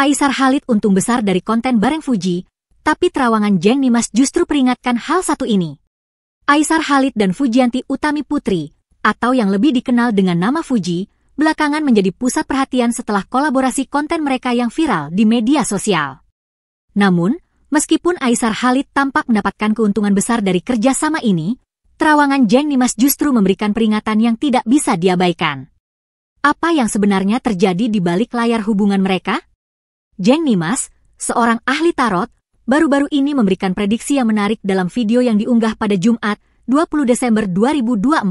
Aisar Khalid untung besar dari konten bareng Fuji, tapi terawangan Jeng Nimas justru peringatkan hal satu ini. Aisar Khalid dan Fujianti Utami Putri, atau yang lebih dikenal dengan nama Fuji, belakangan menjadi pusat perhatian setelah kolaborasi konten mereka yang viral di media sosial. Namun, meskipun Aisar Khalid tampak mendapatkan keuntungan besar dari kerjasama ini, terawangan Jeng Nimas justru memberikan peringatan yang tidak bisa diabaikan. Apa yang sebenarnya terjadi di balik layar hubungan mereka? Jeng Nimas, seorang ahli tarot, baru-baru ini memberikan prediksi yang menarik dalam video yang diunggah pada Jumat, 20 Desember 2024.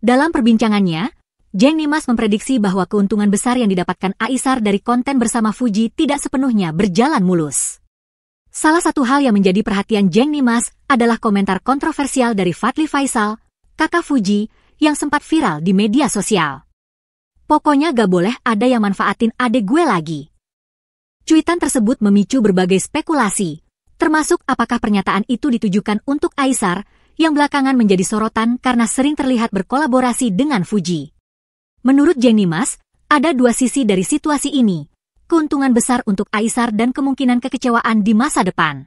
Dalam perbincangannya, Jeng Nimas memprediksi bahwa keuntungan besar yang didapatkan Aisar dari konten bersama Fuji tidak sepenuhnya berjalan mulus. Salah satu hal yang menjadi perhatian Jeng Nimas adalah komentar kontroversial dari Fadly Faisal, kakak Fuji, yang sempat viral di media sosial. Pokoknya gak boleh ada yang manfaatin adek gue lagi. Cuitan tersebut memicu berbagai spekulasi, termasuk apakah pernyataan itu ditujukan untuk Aisar, yang belakangan menjadi sorotan karena sering terlihat berkolaborasi dengan Fuji. Menurut Jeng Nimas, ada dua sisi dari situasi ini, keuntungan besar untuk Aisar dan kemungkinan kekecewaan di masa depan.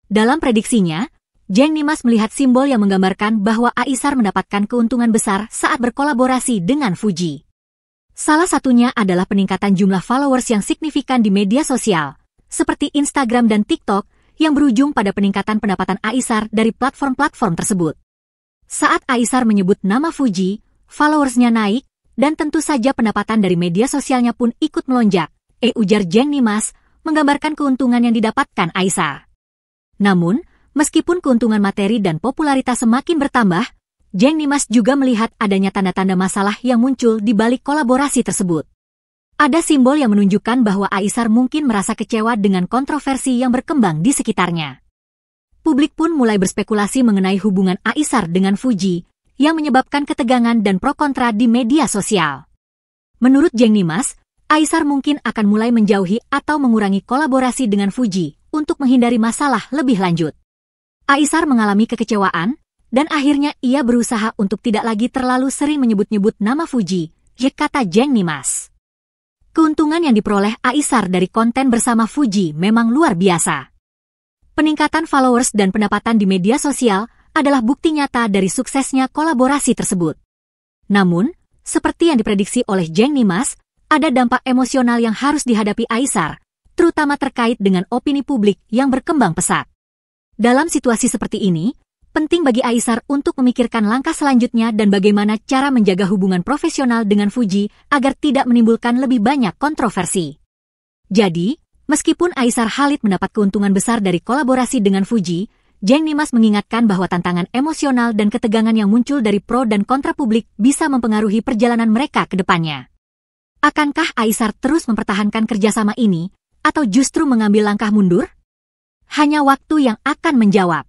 Dalam prediksinya, Jeng Nimas melihat simbol yang menggambarkan bahwa Aisar mendapatkan keuntungan besar saat berkolaborasi dengan Fuji. Salah satunya adalah peningkatan jumlah followers yang signifikan di media sosial, seperti Instagram dan TikTok, yang berujung pada peningkatan pendapatan Aisar dari platform-platform tersebut. Saat Aisar menyebut nama Fuji, followersnya naik, dan tentu saja pendapatan dari media sosialnya pun ikut melonjak, ujar Jeng Nimas, menggambarkan keuntungan yang didapatkan Aisar. Namun, meskipun keuntungan materi dan popularitas semakin bertambah, Jeng Nimas juga melihat adanya tanda-tanda masalah yang muncul di balik kolaborasi tersebut. Ada simbol yang menunjukkan bahwa Aisar mungkin merasa kecewa dengan kontroversi yang berkembang di sekitarnya. Publik pun mulai berspekulasi mengenai hubungan Aisar dengan Fuji, yang menyebabkan ketegangan dan pro kontra di media sosial. Menurut Jeng Nimas, Aisar mungkin akan mulai menjauhi atau mengurangi kolaborasi dengan Fuji untuk menghindari masalah lebih lanjut. Aisar mengalami kekecewaan, dan akhirnya ia berusaha untuk tidak lagi terlalu sering menyebut-nyebut nama Fuji, kata Jeng Nimas. Keuntungan yang diperoleh Aisar dari konten bersama Fuji memang luar biasa. Peningkatan followers dan pendapatan di media sosial adalah bukti nyata dari suksesnya kolaborasi tersebut. Namun, seperti yang diprediksi oleh Jeng Nimas, ada dampak emosional yang harus dihadapi Aisar, terutama terkait dengan opini publik yang berkembang pesat. Dalam situasi seperti ini, penting bagi Aisar untuk memikirkan langkah selanjutnya dan bagaimana cara menjaga hubungan profesional dengan Fuji agar tidak menimbulkan lebih banyak kontroversi. Jadi, meskipun Aisar Khalid mendapat keuntungan besar dari kolaborasi dengan Fuji, Jeng Nimas mengingatkan bahwa tantangan emosional dan ketegangan yang muncul dari pro dan kontra publik bisa mempengaruhi perjalanan mereka ke depannya. Akankah Aisar terus mempertahankan kerjasama ini, atau justru mengambil langkah mundur? Hanya waktu yang akan menjawab.